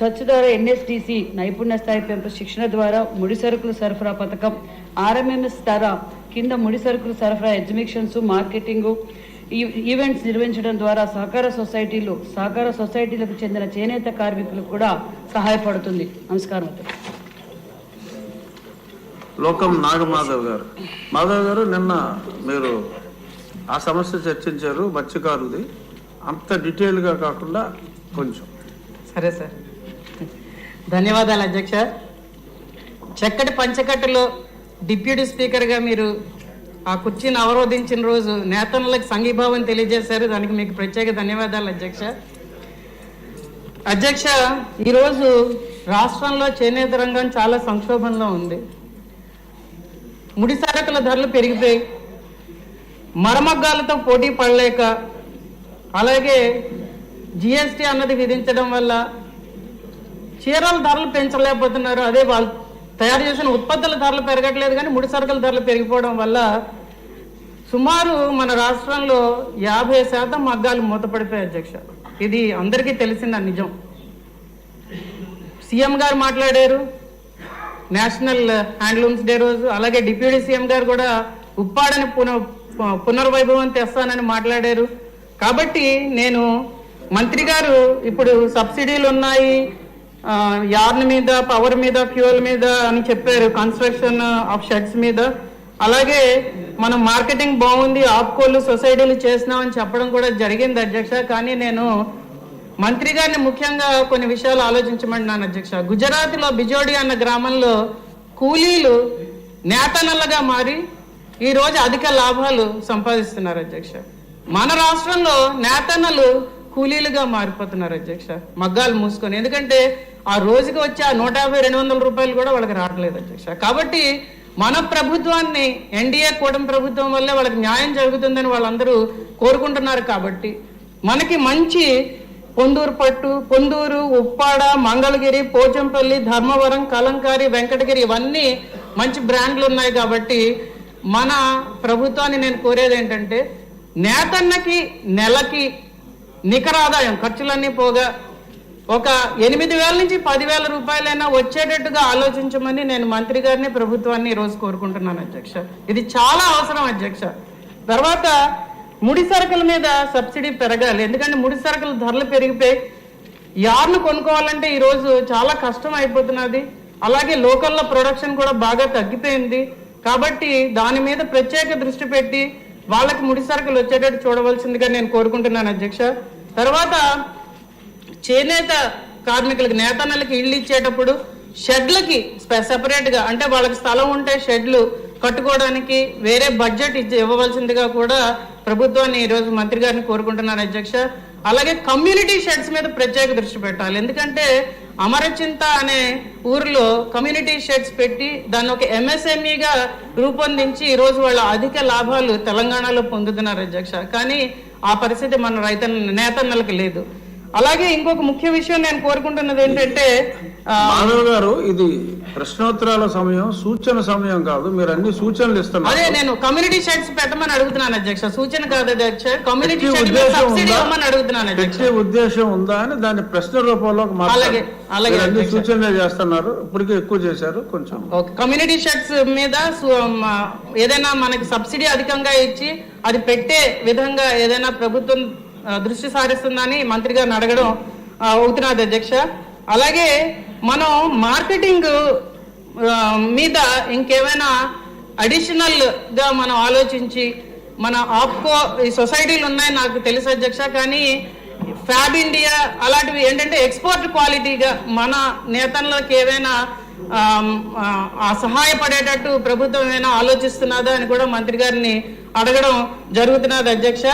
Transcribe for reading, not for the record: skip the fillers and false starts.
స్వచ్ఛ ద్వారా ఎన్ఎస్డిసి నైపుణ్య స్థాయి పెంపు శిక్షణ ద్వారా ముడి సరుకుల సరఫరా పథకం, ఆర్ఎంఎంఎస్ ద్వారా కింద ముడి సరుకుల సరఫరా ఎగ్జిబిషన్స్, మార్కెటింగ్ ఈవెంట్స్ నిర్వహించడం ద్వారా సహకార సొసైటీలకు చెందిన చేనేత కార్మికులకు కూడా సహాయపడుతుంది. నమస్కారం. లోకం నాగమాధవ్ గారు. మాధవ్ గారు, నిన్న మీరు ఆ సమస్య చర్చించారు, మత్స్యకారుది. అంత డీటెయిల్గా కాకుండా కొంచెం. సరే సార్, ధన్యవాదాలు అధ్యక్ష. చక్కటి పంచకట్టులో డిప్యూటీ స్పీకర్గా మీరు ఆ కుర్చీని అవరోధించిన రోజు నేతలకు సంఘీభావం తెలియజేశారు. దానికి మీకు ప్రత్యేక ధన్యవాదాలు అధ్యక్ష. అధ్యక్ష, ఈరోజు రాష్ట్రంలో చేనేత రంగం చాలా సంక్షోభంలో ఉంది. ముడి సరకుల ధరలు పెరిగిపోయి మరమగ్గాలతో పోటీ పడలేక, అలాగే జిఎస్టీ అన్నది విధించడం వల్ల చీరల ధరలు పెంచలేకపోతున్నారు. అదే వాళ్ళు తయారు చేసిన ఉత్పత్తుల ధరలు పెరగట్లేదు, కానీ ముడి సరుకుల ధరలు పెరిగిపోవడం వల్ల సుమారు మన రాష్ట్రంలో 50% మగ్గాలు మూతపడిపోయాయి అధ్యక్ష. ఇది అందరికీ తెలిసిన నిజం. సీఎం గారు మాట్లాడారు నేషనల్ హ్యాండ్లూమ్స్ డే రోజు. అలాగే డిప్యూటీ సీఎం గారు కూడా ఉప్పాడని పునర్వైభవం తెస్తానని మాట్లాడారు. కాబట్టి నేను మంత్రి గారు ఇప్పుడు సబ్సిడీలు ఉన్నాయి యార్న్ మీద, పవర్ మీద, ఫ్యూయల్ మీద అని చెప్పారు, కన్స్ట్రక్షన్ ఆఫ్ షెడ్స్ మీద. అలాగే మనం మార్కెటింగ్ బాగుంది, ఆప్కోలు సొసైటీలు చేస్తున్నామని చెప్పడం కూడా జరిగింది అధ్యక్ష. కానీ నేను మంత్రి గారిని ముఖ్యంగా కొన్ని విషయాలు ఆలోచించమంటున్నాను అధ్యక్ష. గుజరాత్లో బిజోడి అన్న గ్రామంలో కూలీలు నేతనల్లగా మారి ఈరోజు అధిక లాభాలు సంపాదిస్తున్నారు అధ్యక్ష. మన రాష్ట్రంలో నేతన్నలు కూలీలుగా మారిపోతున్నారు అధ్యక్ష, మగ్గాలు మూసుకొని. ఎందుకంటే ఆ రోజుకి వచ్చి ఆ 150-200 రూపాయలు కూడా వాళ్ళకి రావట్లేదు అధ్యక్ష. కాబట్టి మన ప్రభుత్వాన్ని, ఎన్డీఏ కూటమి ప్రభుత్వం వల్లే వాళ్ళకి న్యాయం జరుగుతుందని వాళ్ళందరూ కోరుకుంటున్నారు. కాబట్టి మనకి మంచి పొందూరు పట్టు, పొందూరు, ఉప్పాడ, మంగళగిరి, పోచంపల్లి, ధర్మవరం, కలంకారి, వెంకటగిరి ఇవన్నీ మంచి బ్రాండ్లు ఉన్నాయి. కాబట్టి మన ప్రభుత్వాన్ని నేను కోరేది ఏంటంటే, నేతన్నకి నెలకి నికర ఆదాయం ఖర్చులన్నీ పోగా ఒక 8,000 నుంచి 10,000 రూపాయలైనా వచ్చేటట్టుగా ఆలోచించమని నేను మంత్రి గారిని, ప్రభుత్వాన్ని ఈరోజు కోరుకుంటున్నాను అధ్యక్ష. ఇది చాలా అవసరం అధ్యక్ష. తర్వాత ముడి సరుకుల మీద సబ్సిడీ పెరగాలి. ఎందుకంటే ముడి సరుకుల ధరలు పెరిగిపోయి యార్ను కొనుక్కోవాలంటే ఈరోజు చాలా కష్టం అయిపోతున్నది. అలాగే లోకల్లో ప్రొడక్షన్ కూడా బాగా తగ్గిపోయింది. కాబట్టి దాని మీద ప్రత్యేక దృష్టి పెట్టి వాళ్ళకి ముడి సరుకులు వచ్చేటట్టు చూడవలసిందిగా నేను కోరుకుంటున్నాను అధ్యక్ష. తర్వాత చేనేత కార్మికులకి, నేతన్నలకి ఇళ్ళు ఇచ్చేటప్పుడు షెడ్లకి సెపరేట్గా, అంటే వాళ్ళకి స్థలం ఉంటే షెడ్లు కట్టుకోవడానికి వేరే బడ్జెట్ ఇవ్వవలసిందిగా కూడా ప్రభుత్వాన్ని ఈరోజు మంత్రి గారిని కోరుకుంటున్నాను అధ్యక్ష. అలాగే కమ్యూనిటీ షెడ్స్ మీద ప్రత్యేక దృష్టి పెట్టాలి. ఎందుకంటే అమరచింత అనే ఊరిలో కమ్యూనిటీ షెడ్స్ పెట్టి దాన్ని ఒక ఎంఎస్ఎంఈగా రూపొందించి ఈరోజు వాళ్ళ అధిక లాభాలు తెలంగాణలో పొందుతున్నారు అధ్యక్ష. కానీ ఆ పరిస్థితి మన నేతన్నలకు లేదు. అలాగే ఇంకొక ముఖ్య విషయం నేను కోరుకుంటున్నది ఏంటంటే, మాధవ్ గారు, ఇది ప్రశ్నోత్తరాల సమయం, సూచన సమయం కాదు. మీరు అన్ని సూచనలు ఇస్తున్నారు. అదే నేను కమ్యూనిటీ షెడ్స్ పెట్టమని అడుగుతున్నాను అధ్యక్ష, సూచన కాదు అధ్యక్ష. కమ్యూనిటీ సబ్సిడీ ఇవ్వమని అడుగుతున్నాను అధ్యక్ష. ఉద్దేశం ఉందా అని దాని ప్రశ్న రూపంలో అన్ని సూచనలు చేస్తున్నారు. ఇప్పటికే ఎక్కువ చేశారు కొంచెం. కమ్యూనిటీ షెడ్స్ మీద ఏదైనా మనకి సబ్సిడీ అధికంగా ఇచ్చి అది పెట్టే విధంగా ఏదైనా ప్రభుత్వం దృష్టి సారిస్తుందని మంత్రి గారిని అడగడం అవుతున్నది అధ్యక్ష. అలాగే మనం మార్కెటింగ్ మీద ఇంకేమైనా అడిషనల్ గా మనం ఆలోచించి, మన ఆప్కో ఈ సొసైటీలు ఉన్నాయి నాకు తెలుసు అధ్యక్ష, కానీ ఫ్యాబ్ ఇండియా అలాంటివి ఏంటంటే ఎక్స్పోర్ట్ క్వాలిటీగా మన నేతలకు ఏవైనా సహాయపడేటట్టు ప్రభుత్వం ఏమైనా ఆలోచిస్తున్నదా అని కూడా మంత్రి గారిని అడగడం జరుగుతున్నది అధ్యక్ష.